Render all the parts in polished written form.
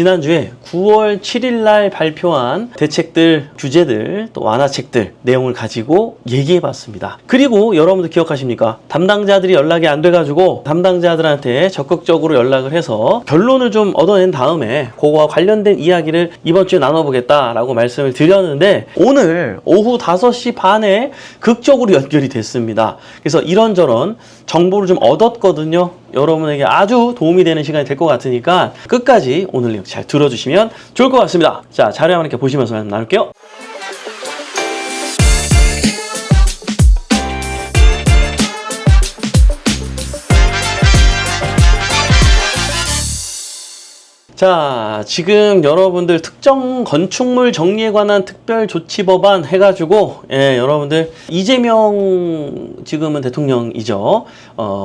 지난주에 9월 7일 날 발표한 대책들, 규제들, 또 완화책들 내용을 가지고 얘기해 봤습니다. 그리고 여러분들 기억하십니까? 담당자들이 연락이 안 돼가지고 담당자들한테 적극적으로 연락을 해서 결론을 좀 얻어낸 다음에 그거와 관련된 이야기를 이번 주에 나눠보겠다라고 말씀을 드렸는데 오늘 오후 5시 반에 극적으로 연결이 됐습니다. 그래서 이런저런 정보를 좀 얻었거든요. 여러분에게 아주 도움이 되는 시간이 될 것 같으니까 끝까지 오늘 내용 잘 들어주시면 좋을 것 같습니다. 자, 자료 한번 이렇게 보시면서 한번 나눌게요. 자, 지금 여러분들 특정 건축물 정리에 관한 특별조치법안 해가지고 여러분들 이재명 지금은 대통령이죠.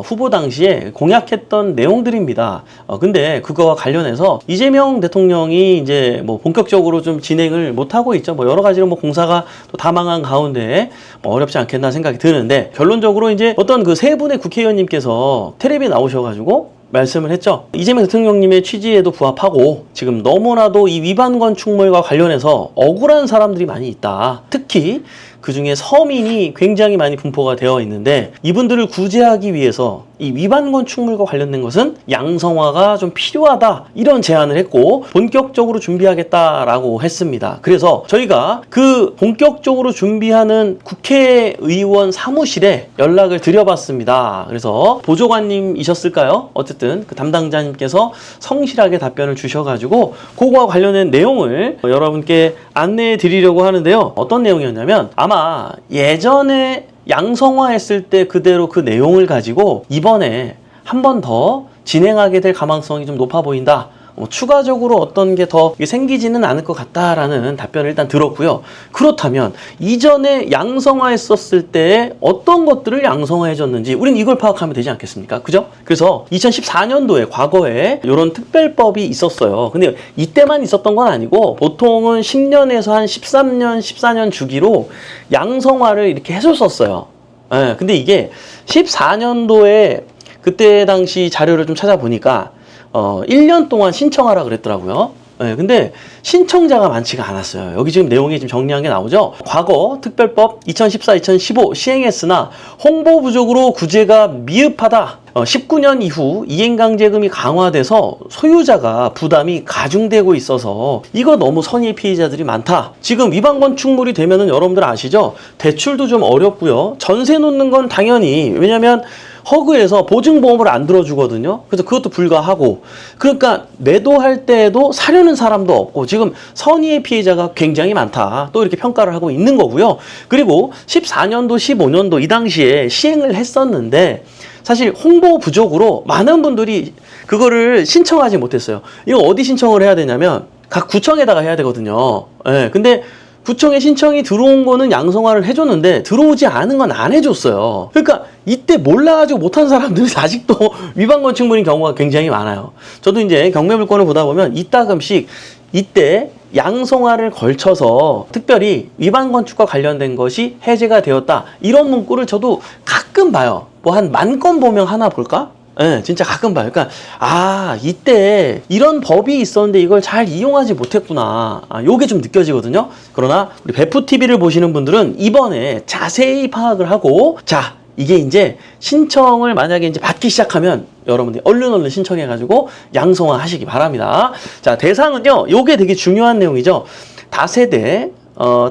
후보 당시에 공약했던 내용들입니다. 근데 그거와 관련해서 이재명 대통령이 이제 뭐 본격적으로 좀 진행을 못하고 있죠. 뭐 여러 가지로 뭐 공사가 또 다 망한 가운데 뭐 어렵지 않겠나 생각이 드는데 결론적으로 이제 어떤 그 세 분의 국회의원님께서 텔레비에 나오셔가지고 말씀을 했죠. 이재명 대통령님의 취지에도 부합하고 지금 너무나도 이 위반 건축물과 관련해서 억울한 사람들이 많이 있다. 특히 그중에 서민이 굉장히 많이 분포가 되어 있는데 이분들을 구제하기 위해서 이 위반 건축물과 관련된 것은 양성화가 좀 필요하다 이런 제안을 했고 본격적으로 준비하겠다라고 했습니다. 그래서 저희가 그 본격적으로 준비하는 국회의원 사무실에 연락을 드려봤습니다. 그래서 보조관님이셨을까요? 어쨌든 그 담당자님께서 성실하게 답변을 주셔가지고 그거와 관련된 내용을 여러분께 안내해 드리려고 하는데요. 어떤 내용이었냐면 아마 예전에 양성화했을 때 그대로 그 내용을 가지고 이번에 한 번 더 진행하게 될 가망성이 좀 높아 보인다. 추가적으로 어떤 게 더 생기지는 않을 것 같다라는 답변을 일단 들었고요. 그렇다면 이전에 양성화했었을 때 어떤 것들을 양성화해줬는지 우린 이걸 파악하면 되지 않겠습니까? 그죠? 그래서 2014년도에 과거에 이런 특별법이 있었어요. 근데 이때만 있었던 건 아니고 보통은 10년에서 한 13년, 14년 주기로 양성화를 이렇게 해줬었어요. 근데 이게 14년도에 그때 당시 자료를 좀 찾아보니까 1년 동안 신청하라 그랬더라고요. 근데 신청자가 많지가 않았어요. 여기 지금 내용이 지금 정리한 게 나오죠. 과거 특별법 2014-2015 시행했으나 홍보 부족으로 구제가 미흡하다. 19년 이후 이행강제금이 강화돼서 소유자가 부담이 가중되고 있어서 이거 너무 선의 피해자들이 많다. 지금 위반 건축물이 되면은 여러분들 아시죠? 대출도 좀 어렵고요. 전세 놓는 건 당연히 왜냐면 허그에서 보증보험을 안 들어주거든요. 그래서 그것도 불가하고 그러니까 매도할 때에도 사려는 사람도 없고 지금 선의의 피해자가 굉장히 많다. 또 이렇게 평가를 하고 있는 거고요. 그리고 14년도, 15년도 이 당시에 시행을 했었는데 사실 홍보 부족으로 많은 분들이 그거를 신청하지 못했어요. 이거 어디 신청을 해야 되냐면 각 구청에다가 해야 되거든요. 근데 구청에 신청이 들어온 거는 양성화를 해줬는데 들어오지 않은 건 안 해줬어요. 그러니까 이때 몰라가지고 못한 사람들이 아직도 위반 건축물인 경우가 굉장히 많아요. 저도 이제 경매물건을 보다 보면 이따금씩 이때 양성화를 걸쳐서 특별히 위반 건축과 관련된 것이 해제가 되었다. 이런 문구를 저도 가끔 봐요. 뭐 한 10,000건 보면 하나 볼까? 진짜 가끔 봐요. 그러니까 이때 이런 법이 있었는데 이걸 잘 이용하지 못했구나. 요게 좀 느껴지거든요. 그러나 우리 베프TV를 보시는 분들은 이번에 자세히 파악을 하고 자, 이게 이제 신청을 만약에 이제 받기 시작하면 여러분들이 얼른 신청해가지고 양성화 하시기 바랍니다. 자, 대상은요. 요게 되게 중요한 내용이죠. 다세대.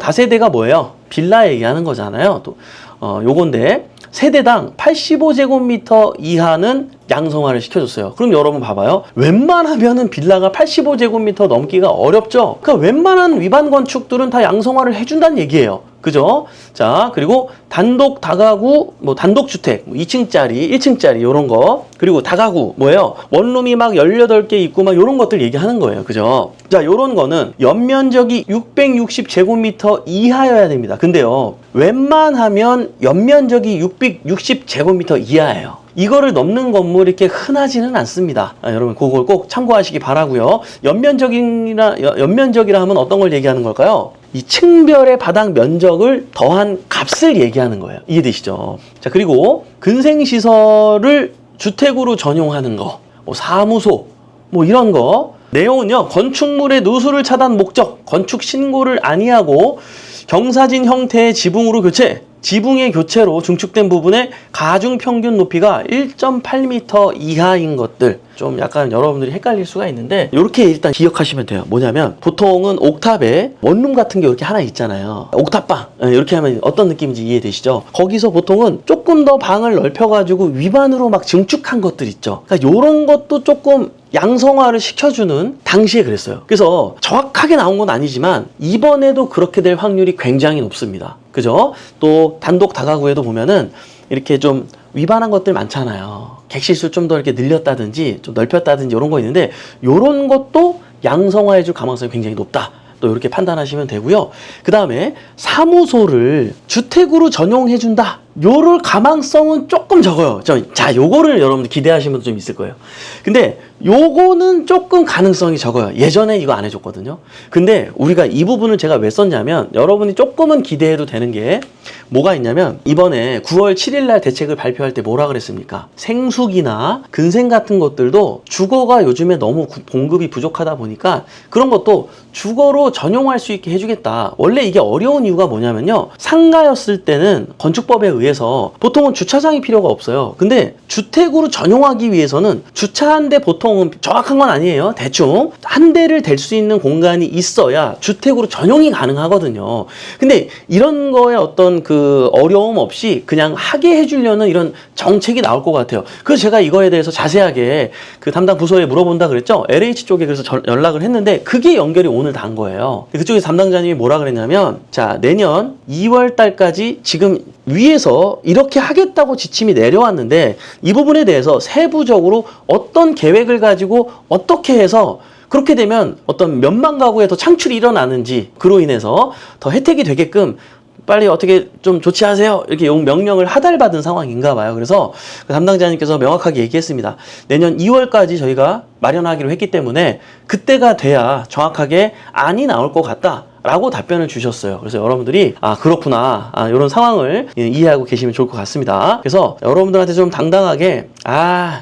다세대가 뭐예요? 빌라 얘기하는 거잖아요. 또 요건데 세대당 85제곱미터 이하는 양성화를 시켜줬어요. 그럼 여러분 봐봐요. 웬만하면은 빌라가 85제곱미터 넘기가 어렵죠? 그러니까 웬만한 위반 건축들은 다 양성화를 해준다는 얘기예요. 그죠? 자, 그리고 단독 다가구, 뭐 단독주택, 2층짜리, 1층짜리 요런 거. 그리고 다가구 뭐예요? 원룸이 막 18개 있고 막 요런 것들 얘기하는 거예요. 그죠? 자, 요런 거는 연면적이 660제곱미터 이하여야 됩니다. 근데요. 웬만하면 연면적이 660제곱미터 이하예요. 이거를 넘는 건물이 이렇게 흔하지는 않습니다. 여러분 그걸 꼭 참고하시기 바라고요. 연면적이라 하면 어떤 걸 얘기하는 걸까요? 이 층별의 바닥 면적을 더한 값을 얘기하는 거예요. 이해되시죠? 자, 그리고 근생시설을 주택으로 전용하는 거, 뭐 사무소, 뭐 이런 거, 내용은요, 건축물의 누수를 차단 목적, 건축 신고를 아니하고 경사진 형태의 지붕으로 교체, 지붕의 교체로 중축된 부분의 가중 평균 높이가 1.8m 이하인 것들. 좀 약간 여러분들이 헷갈릴 수가 있는데 이렇게 일단 기억하시면 돼요. 뭐냐면 보통은 옥탑에 원룸 같은 게 이렇게 하나 있잖아요. 옥탑방 이렇게 하면 어떤 느낌인지 이해되시죠? 거기서 보통은 조금 더 방을 넓혀가지고 위반으로 막 증축한 것들 있죠. 그러니까 이런 것도 조금 양성화를 시켜주는 당시에 그랬어요. 그래서 정확하게 나온 건 아니지만 이번에도 그렇게 될 확률이 굉장히 높습니다. 그죠? 또 단독 다가구에도 보면은 이렇게 좀 위반한 것들 많잖아요. 객실수 좀 더 이렇게 늘렸다든지 좀 넓혔다든지 이런 거 있는데 이런 것도 양성화해 줄 가능성이 굉장히 높다. 또 이렇게 판단하시면 되고요. 그 다음에 사무소를 주택으로 전용해 준다. 요럴 가망성은 조금 적어요. 자, 요거를 여러분들 기대하시는 분도 좀 있을 거예요. 근데 요거는 조금 가능성이 적어요. 예전에 이거 안 해줬거든요. 근데 우리가 이 부분을 제가 왜 썼냐면 여러분이 조금은 기대해도 되는 게 뭐가 있냐면 이번에 9월 7일 날 대책을 발표할 때 뭐라 그랬습니까? 생수기나 근생 같은 것들도 주거가 요즘에 너무 공급이 부족하다 보니까 그런 것도 주거로 전용할 수 있게 해주겠다. 원래 이게 어려운 이유가 뭐냐면요. 상가였을 때는 건축법에 의해서 보통은 주차장이 필요가 없어요. 근데 주택으로 전용하기 위해서는 주차 한 대 보통은 정확한 건 아니에요. 대충 한 대를 댈 수 있는 공간이 있어야 주택으로 전용이 가능하거든요. 근데 이런 거에 어떤 그 어려움 없이 그냥 하게 해주려는 이런 정책이 나올 것 같아요. 그래서 제가 이거에 대해서 자세하게 그 담당 부서에 물어본다 그랬죠. LH 쪽에 그래서 연락을 했는데 그게 연결이 오늘 단 거예요. 그쪽에 담당자님이 뭐라 그랬냐면 자, 내년 2월 달까지 지금 위에서 이렇게 하겠다고 지침이 내려왔는데 이 부분에 대해서 세부적으로 어떤 계획을 가지고 어떻게 해서 그렇게 되면 어떤 몇만 가구에 더 창출이 일어나는지 그로 인해서 더 혜택이 되게끔 빨리 어떻게 좀 조치하세요. 이렇게 명령을 하달받은 상황인가 봐요. 그래서 그 담당자님께서 명확하게 얘기했습니다. 내년 2월까지 저희가 마련하기로 했기 때문에 그때가 돼야 정확하게 안이 나올 것 같다. 라고 답변을 주셨어요. 그래서 여러분들이 그렇구나 이런 상황을 이해하고 계시면 좋을 것 같습니다. 그래서 여러분들한테 좀 당당하게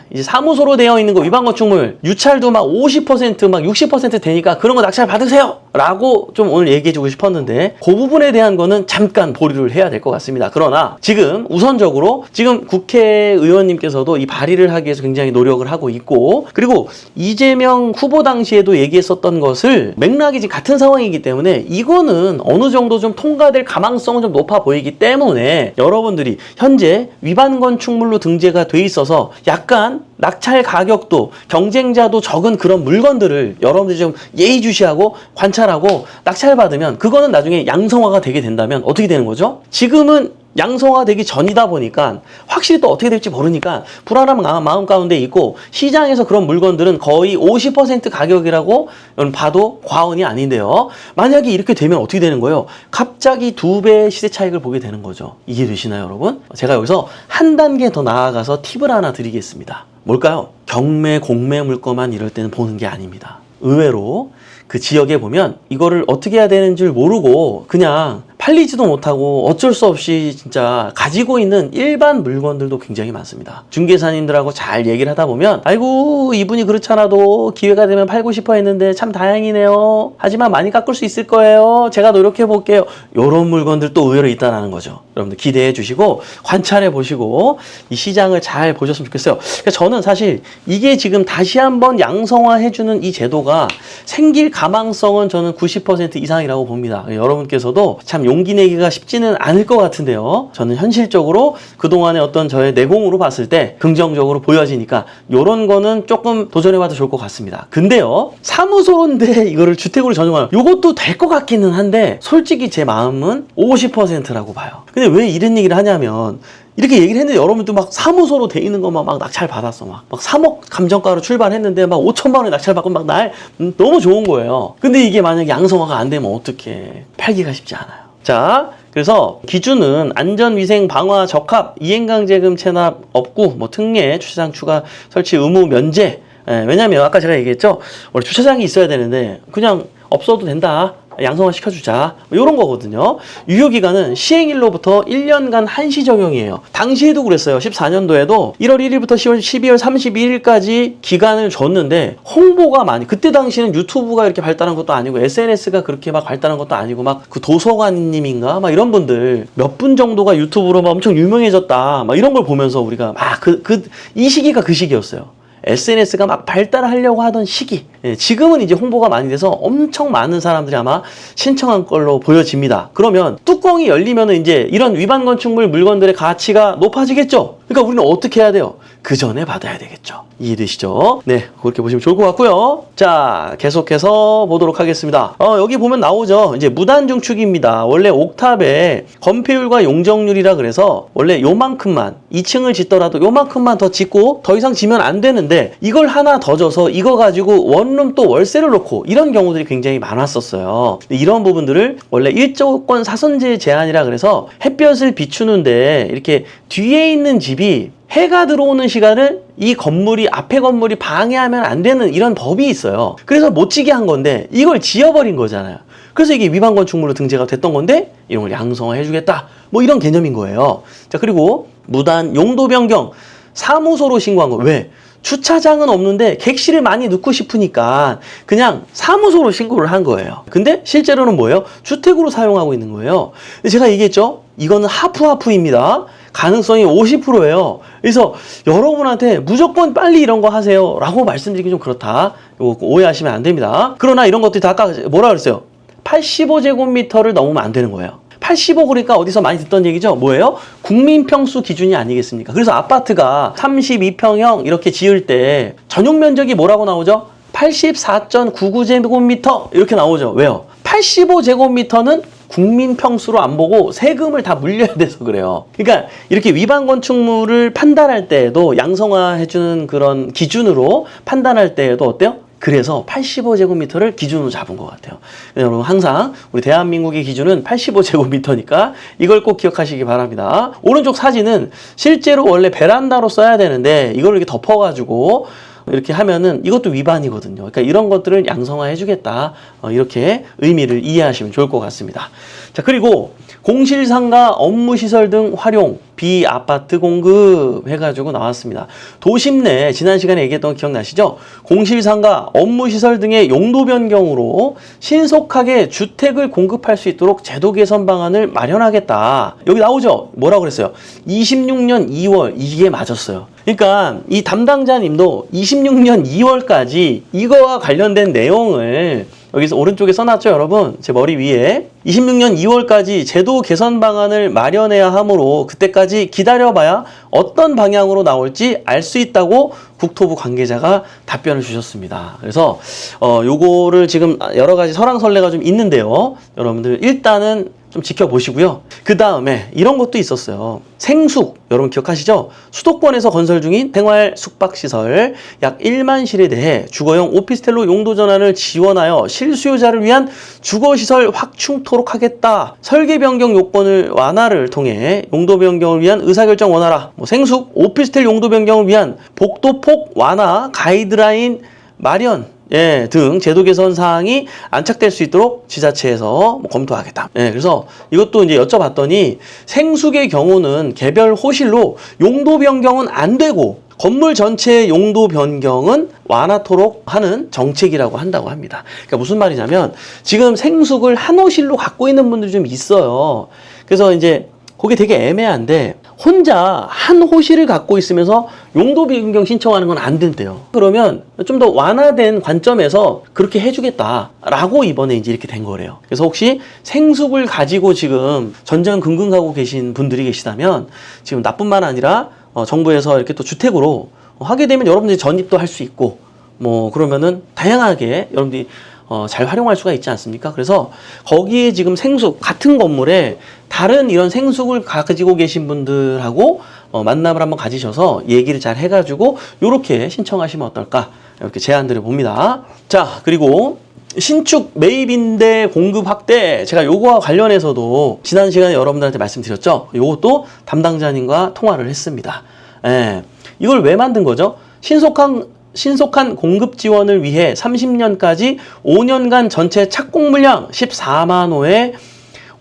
이제 사무소로 되어 있는 거 위반 건축물 유찰도 막 50% 막 60% 되니까 그런 거 낙찰 받으세요 라고 좀 오늘 얘기해 주고 싶었는데 그 부분에 대한 거는 잠깐 보류를 해야 될 것 같습니다. 그러나 지금 우선적으로 지금 국회의원님께서도 이 발의를 하기 위해서 굉장히 노력을 하고 있고 그리고 이재명 후보 당시에도 얘기했었던 것을 맥락이 지금 같은 상황이기 때문에 이거는 어느 정도 좀 통과될 가망성은 좀 높아 보이기 때문에 여러분들이 현재 위반 건축물로 등재가 돼 있어서 약간 낙찰 가격도 경쟁자도 적은 그런 물건들을 여러분들이 좀 예의주시하고 관찰하고 낙찰 받으면 그거는 나중에 양성화가 되게 된다면 어떻게 되는 거죠? 지금은 양성화되기 전이다 보니까 확실히 또 어떻게 될지 모르니까 불안한 마음 가운데 있고 시장에서 그런 물건들은 거의 50% 가격이라고 봐도 과언이 아닌데요. 만약에 이렇게 되면 어떻게 되는 거예요? 갑자기 2배의 시세 차익을 보게 되는 거죠. 이해되시나요, 여러분? 제가 여기서 한 단계 더 나아가서 팁을 하나 드리겠습니다. 뭘까요? 경매, 공매 물건만 이럴 때는 보는 게 아닙니다. 의외로 그 지역에 보면 이거를 어떻게 해야 되는 줄 모르고 그냥 팔리지도 못하고 어쩔 수 없이 진짜 가지고 있는 일반 물건들도 굉장히 많습니다. 중개사님들하고 잘 얘기를 하다 보면 아이고 이분이 그렇잖아도 기회가 되면 팔고 싶어 했는데 참 다행이네요. 하지만 많이 깎을 수 있을 거예요. 제가 노력해 볼게요. 이런 물건들 또 의외로 있다는 거죠. 여러분들 기대해 주시고 관찰해 보시고 이 시장을 잘 보셨으면 좋겠어요. 그러니까 저는 사실 이게 지금 다시 한번 양성화해 주는 이 제도가 생길 가망성은 저는 90% 이상이라고 봅니다. 여러분께서도 참 용기 내기가 쉽지는 않을 것 같은데요. 저는 현실적으로 그동안의 어떤 저의 내공으로 봤을 때 긍정적으로 보여지니까 이런 거는 조금 도전해봐도 좋을 것 같습니다. 근데요, 사무소인데 이거를 주택으로 전용하는 이것도 될 것 같기는 한데 솔직히 제 마음은 50%라고 봐요. 근데 왜 이런 얘기를 하냐면 이렇게 얘기를 했는데 여러분도 막 사무소로 돼 있는 것만 막 낙찰 받았어. 막 3억 감정가로 출발했는데 막 5천만 원에 낙찰 받고 막 너무 좋은 거예요. 근데 이게 만약에 양성화가 안 되면 어떡해. 팔기가 쉽지 않아요. 자, 그래서 기준은 안전위생 방화 적합 이행강제금 체납 없고 특례 주차장 추가 설치 의무 면제. 왜냐면 아까 제가 얘기했죠. 원래 주차장이 있어야 되는데 그냥 없어도 된다. 양성화 시켜주자. 이런 거거든요. 유효기간은 시행일로부터 1년간 한시 적용이에요. 당시에도 그랬어요. 14년도에도 1월 1일부터 12월 31일까지 기간을 줬는데 홍보가 많이, 그때 당시에는 유튜브가 이렇게 발달한 것도 아니고 SNS가 그렇게 막 발달한 것도 아니고 막 그 도서관님인가 막 이런 분들 몇 분 정도가 유튜브로 막 엄청 유명해졌다 막 이런 걸 보면서 우리가 막 이 시기가 그 시기였어요. SNS가 막 발달하려고 하던 시기. 예, 지금은 이제 홍보가 많이 돼서 엄청 많은 사람들이 아마 신청한 걸로 보여집니다. 그러면 뚜껑이 열리면은 이제 이런 위반 건축물 물건들의 가치가 높아지겠죠? 그러니까 우리는 어떻게 해야 돼요? 그 전에 받아야 되겠죠. 이해되시죠? 네, 그렇게 보시면 좋을 것 같고요. 자, 계속해서 보도록 하겠습니다. 여기 보면 나오죠. 이제 무단중축입니다. 원래 옥탑에 건폐율과 용적률이라 그래서 원래 요만큼만 2층을 짓더라도 요만큼만 더 짓고 더 이상 지면 안 되는데 이걸 하나 더 줘서 이거 가지고 원룸 또 월세를 놓고 이런 경우들이 굉장히 많았었어요. 이런 부분들을 원래 일조권 사선제 제한이라 그래서 햇볕을 비추는데 이렇게 뒤에 있는 집이 해가 들어오는 시간을 이 건물이, 앞에 건물이 방해하면 안 되는 이런 법이 있어요. 그래서 못 지게 한 건데 이걸 지어버린 거잖아요. 그래서 이게 위반 건축물로 등재가 됐던 건데 이런 걸 양성화 해주겠다. 뭐 이런 개념인 거예요. 자, 그리고 무단 용도 변경 사무소로 신고한 거. 왜? 주차장은 없는데 객실을 많이 넣고 싶으니까 그냥 사무소로 신고를 한 거예요. 근데 실제로는 뭐예요? 주택으로 사용하고 있는 거예요. 근데 제가 얘기했죠? 이거는 하프입니다. 가능성이 50%예요. 그래서 여러분한테 무조건 빨리 이런 거 하세요 라고 말씀드리기 좀 그렇다. 이거 오해하시면 안 됩니다. 그러나 이런 것들이 다 아까 뭐라 그랬어요? 85제곱미터를 넘으면 안 되는 거예요. 85 그러니까 어디서 많이 듣던 얘기죠? 뭐예요? 국민평수 기준이 아니겠습니까? 그래서 아파트가 32평형 이렇게 지을 때 전용 면적이 뭐라고 나오죠? 84.99제곱미터 이렇게 나오죠. 왜요? 85제곱미터는 국민평수로 안 보고 세금을 다 물려야 돼서 그래요. 그러니까 이렇게 위반 건축물을 판단할 때에도 양성화해주는 그런 기준으로 판단할 때에도 어때요? 그래서 85제곱미터를 기준으로 잡은 것 같아요. 여러분 항상 우리 대한민국의 기준은 85제곱미터니까 이걸 꼭 기억하시기 바랍니다. 오른쪽 사진은 실제로 원래 베란다로 써야 되는데 이걸 이렇게 덮어가지고 이렇게 하면은 이것도 위반이거든요. 그러니까 이런 것들을 양성화 해주겠다. 이렇게 의미를 이해하시면 좋을 것 같습니다. 자, 그리고 공실상가 업무시설 등 활용 비아파트 공급 해가지고 나왔습니다. 도심 내 지난 시간에 얘기했던 거 기억나시죠? 공실상가 업무시설 등의 용도 변경으로 신속하게 주택을 공급할 수 있도록 제도 개선 방안을 마련하겠다. 여기 나오죠? 뭐라고 그랬어요? 26년 2월 이게 맞았어요. 그러니까 이 담당자님도 26년 2월까지 이거와 관련된 내용을 여기서 오른쪽에 써놨죠, 여러분? 제 머리 위에. 26년 2월까지 제도 개선 방안을 마련해야 하므로 그때까지 기다려봐야 어떤 방향으로 나올지 알 수 있다고 국토부 관계자가 답변을 주셨습니다. 그래서 요거를 지금 여러 가지 설왕설래가 좀 있는데요. 여러분들 일단은 좀 지켜보시고요. 그 다음에 이런 것도 있었어요. 생숙, 여러분 기억하시죠? 수도권에서 건설 중인 생활 숙박시설 약 1만 실에 대해 주거용 오피스텔로 용도 전환을 지원하여 실수요자를 위한 주거시설 확충토록 하겠다. 설계 변경 요건을 완화를 통해 용도 변경을 위한 의사결정 원활화, 생숙, 오피스텔 용도 변경을 위한 복도폭 완화 가이드라인 마련 등 제도 개선 사항이 안착될 수 있도록 지자체에서 검토하겠다. 그래서 이것도 이제 여쭤봤더니 생숙의 경우는 개별 호실로 용도 변경은 안 되고 건물 전체의 용도 변경은 완화토록 하는 정책이라고 한다고 합니다. 그러니까 무슨 말이냐면 지금 생숙을 한 호실로 갖고 있는 분들이 좀 있어요. 그래서 이제 그게 되게 애매한데 혼자 한 호실을 갖고 있으면서 용도 변경 신청하는 건 안 된대요. 그러면 좀 더 완화된 관점에서 그렇게 해주겠다라고 이번에 이제 이렇게 된 거래요. 그래서 혹시 생숙을 가지고 지금 전전긍긍하고 계신 분들이 계시다면 지금 나뿐만 아니라 정부에서 이렇게 또 주택으로 하게 되면 여러분들이 전입도 할 수 있고 뭐 그러면은 다양하게 여러분들이 잘 활용할 수가 있지 않습니까? 그래서 거기에 지금 생숙 같은 건물에 다른 이런 생숙을 가지고 계신 분들하고 만남을 한번 가지셔서 얘기를 잘 해가지고 이렇게 신청하시면 어떨까 이렇게 제안드려 봅니다. 자, 그리고 신축 매입 임대 공급 확대 제가 요거와 관련해서도 지난 시간에 여러분들한테 말씀드렸죠. 요것도 담당자님과 통화를 했습니다. 이걸 왜 만든 거죠? 신속한 신속한 공급 지원을 위해 30년까지 5년간 전체 착공 물량 14만 호에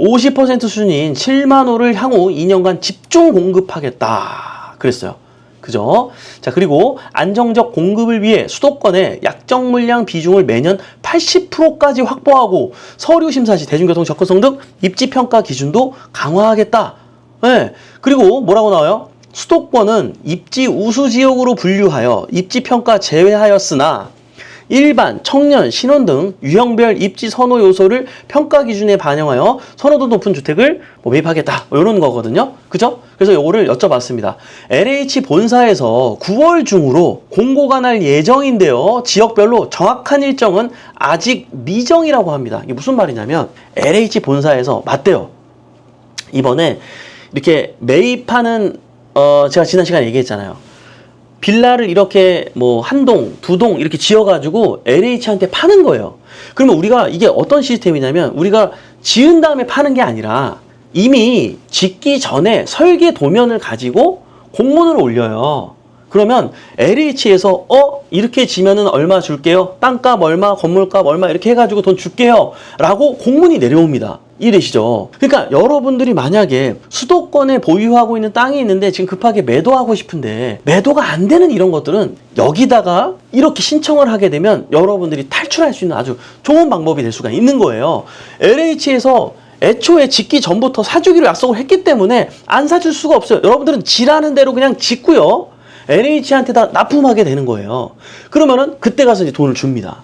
50% 수준인 7만 호를 향후 2년간 집중 공급하겠다 그랬어요. 그죠? 자, 그리고 안정적 공급을 위해 수도권의 약정 물량 비중을 매년 80%까지 확보하고 서류 심사 시 대중교통 접근성 등 입지 평가 기준도 강화하겠다. 네. 그리고 뭐라고 나와요? 수도권은 입지 우수 지역으로 분류하여 입지 평가 제외하였으나 일반, 청년, 신혼 등 유형별 입지 선호 요소를 평가 기준에 반영하여 선호도 높은 주택을 매입하겠다. 이런 거거든요. 그죠? 그래서 요거를 여쭤봤습니다. LH 본사에서 9월 중으로 공고가 날 예정인데요. 지역별로 정확한 일정은 아직 미정이라고 합니다. 이게 무슨 말이냐면 LH 본사에서 맞대요. 이번에 이렇게 매입하는 제가 지난 시간에 얘기했잖아요. 빌라를 이렇게 뭐 한 동, 두 동 이렇게 지어가지고 LH한테 파는 거예요. 그러면 우리가 이게 어떤 시스템이냐면 우리가 지은 다음에 파는 게 아니라 이미 짓기 전에 설계 도면을 가지고 공문을 올려요. 그러면 LH에서 이렇게 지면은 얼마 줄게요. 땅값 얼마, 건물값 얼마 이렇게 해가지고 돈 줄게요. 라고 공문이 내려옵니다. 이해되시죠? 그러니까 여러분들이 만약에 수도권에 보유하고 있는 땅이 있는데 지금 급하게 매도하고 싶은데 매도가 안 되는 이런 것들은 여기다가 이렇게 신청을 하게 되면 여러분들이 탈출할 수 있는 아주 좋은 방법이 될 수가 있는 거예요. LH에서 애초에 짓기 전부터 사주기로 약속을 했기 때문에 안 사줄 수가 없어요. 여러분들은 지라는 대로 그냥 짓고요. LH한테 다 납품하게 되는 거예요. 그러면은 그때 가서 이제 돈을 줍니다.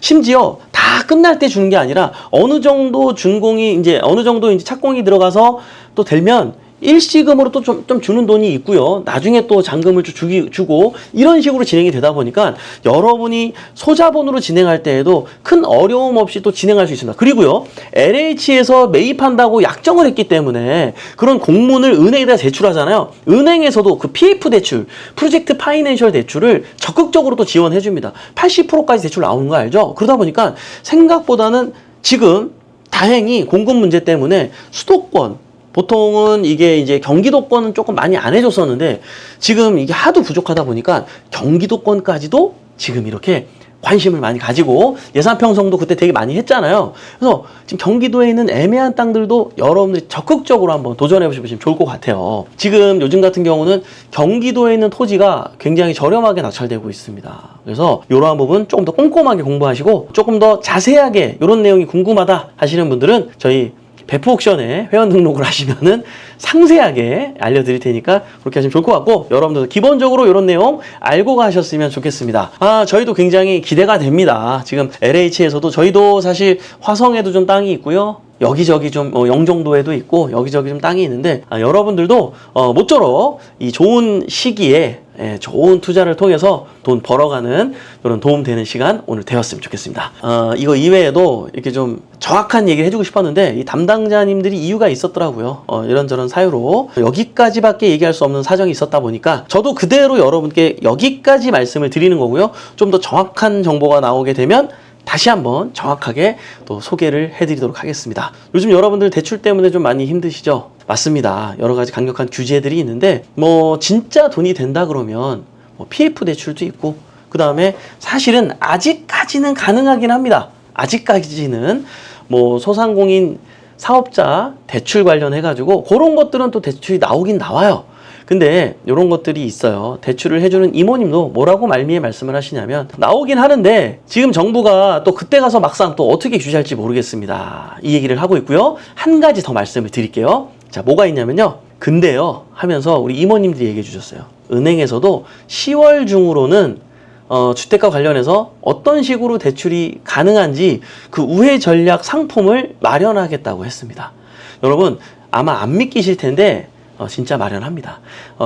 심지어 다 끝날 때 주는 게 아니라 어느 정도 준공이 이제 어느 정도 이제 착공이 들어가서 또 되면 일시금으로 또 좀 주는 돈이 있고요. 나중에 또 잔금을 주고 이런 식으로 진행이 되다 보니까 여러분이 소자본으로 진행할 때에도 큰 어려움 없이 또 진행할 수 있습니다. 그리고요. LH에서 매입한다고 약정을 했기 때문에 그런 공문을 은행에다 제출하잖아요. 은행에서도 그 PF 대출, 프로젝트 파이낸셜 대출을 적극적으로 또 지원해 줍니다. 80%까지 대출 나오는 거 알죠? 그러다 보니까 생각보다는 지금 다행히 공급 문제 때문에 수도권 보통은 이게 이제 경기도권은 조금 많이 안 해줬었는데 지금 이게 하도 부족하다 보니까 경기도권까지도 지금 이렇게 관심을 많이 가지고 예산 편성도 그때 되게 많이 했잖아요. 그래서 지금 경기도에 있는 애매한 땅들도 여러분들이 적극적으로 한번 도전해 보시면 좋을 것 같아요. 지금 요즘 같은 경우는 경기도에 있는 토지가 굉장히 저렴하게 낙찰되고 있습니다. 그래서 이러한 부분 조금 더 꼼꼼하게 공부하시고 조금 더 자세하게 이런 내용이 궁금하다 하시는 분들은 저희 배프 옥션에 회원 등록을 하시면은 상세하게 알려드릴 테니까 그렇게 하시면 좋을 것 같고 여러분들도 기본적으로 이런 내용 알고 가셨으면 좋겠습니다. 저희도 굉장히 기대가 됩니다. 지금 LH에서도 저희도 사실 화성에도 좀 땅이 있고요. 여기저기 좀 영종도에도 있고 여기저기 좀 땅이 있는데 여러분들도 모쪼록 이 좋은 시기에 좋은 투자를 통해서 돈 벌어가는 이런 도움되는 시간 오늘 되었으면 좋겠습니다. 이거 이외에도 이렇게 좀 정확한 얘기를 해주고 싶었는데 이 담당자님들이 이유가 있었더라고요. 이런저런 사유로 여기까지밖에 얘기할 수 없는 사정이 있었다 보니까 저도 그대로 여러분께 여기까지 말씀을 드리는 거고요. 좀 더 정확한 정보가 나오게 되면 다시 한번 정확하게 또 소개를 해드리도록 하겠습니다. 요즘 여러분들 대출 때문에 좀 많이 힘드시죠? 맞습니다. 여러 가지 강력한 규제들이 있는데 뭐 진짜 돈이 된다 그러면 뭐 PF 대출도 있고 그 다음에 사실은 아직까지는 가능하긴 합니다. 아직까지는 뭐 소상공인 사업자 대출 관련해 가지고 그런 것들은 또 대출이 나오긴 나와요. 근데 이런 것들이 있어요. 대출을 해주는 이모님도 뭐라고 말미에 말씀을 하시냐면 나오긴 하는데 지금 정부가 또 그때 가서 막상 또 어떻게 규제할지 모르겠습니다. 이 얘기를 하고 있고요. 한 가지 더 말씀을 드릴게요. 자, 뭐가 있냐면요. 근데요 하면서 우리 이모님들이 얘기해 주셨어요. 은행에서도 10월 중으로는 주택과 관련해서 어떤 식으로 대출이 가능한지 그 우회 전략 상품을 마련하겠다고 했습니다. 여러분 아마 안 믿기실 텐데 진짜 마련합니다.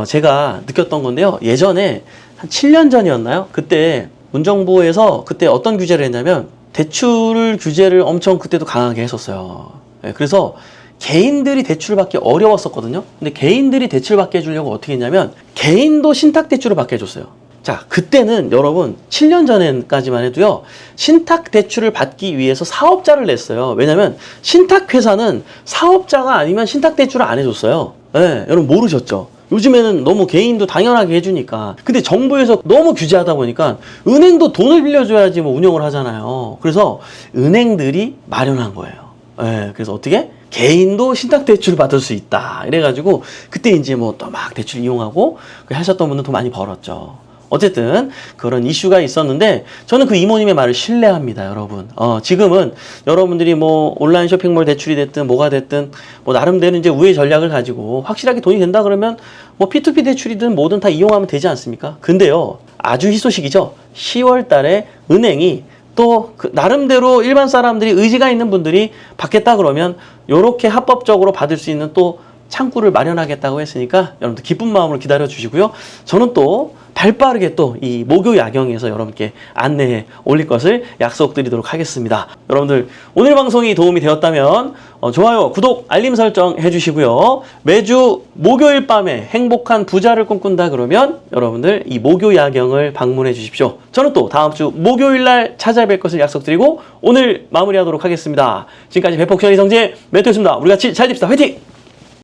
제가 느꼈던 건데요. 예전에 한 7년 전이었나요? 그때 문정부에서 그때 어떤 규제를 했냐면 대출 규제를 엄청 그때도 강하게 했었어요. 그래서 개인들이 대출을 받기 어려웠었거든요. 근데 개인들이 대출 받게 해주려고 어떻게 했냐면 개인도 신탁 대출을 받게 해줬어요. 자, 그때는 여러분 7년 전까지만 해도요. 신탁 대출을 받기 위해서 사업자를 냈어요. 왜냐면 신탁 회사는 사업자가 아니면 신탁 대출을 안 해줬어요. 네, 여러분 모르셨죠? 요즘에는 너무 개인도 당연하게 해주니까. 근데 정부에서 너무 규제하다 보니까 은행도 돈을 빌려줘야지 뭐 운영을 하잖아요. 그래서 은행들이 마련한 거예요. 예, 그래서 어떻게? 개인도 신탁대출 받을 수 있다. 이래가지고 그때 이제 뭐 또 막 대출 이용하고 하셨던 분들 돈 많이 벌었죠. 어쨌든 그런 이슈가 있었는데 저는 그 이모님의 말을 신뢰합니다, 여러분. 지금은 여러분들이 뭐 온라인 쇼핑몰 대출이 됐든 뭐가 됐든 뭐 나름대로 이제 우회 전략을 가지고 확실하게 돈이 된다 그러면 뭐 P2P 대출이든 뭐든 다 이용하면 되지 않습니까? 근데요, 아주 희소식이죠. 10월 달에 은행이 또 그 나름대로 일반 사람들이 의지가 있는 분들이 받겠다 그러면 요렇게 합법적으로 받을 수 있는 또 창구를 마련하겠다고 했으니까 여러분들 기쁜 마음으로 기다려 주시고요. 저는 또 발빠르게 또 이 목요 야경에서 여러분께 안내해 올릴 것을 약속드리도록 하겠습니다. 여러분들 오늘 방송이 도움이 되었다면 좋아요, 구독, 알림 설정 해주시고요. 매주 목요일 밤에 행복한 부자를 꿈꾼다 그러면 여러분들 이 목요 야경을 방문해 주십시오. 저는 또 다음 주 목요일 날 찾아뵐 것을 약속드리고 오늘 마무리하도록 하겠습니다. 지금까지 배폭션 이성재 멘토였습니다. 우리 같이 잘 됩시다. 화이팅!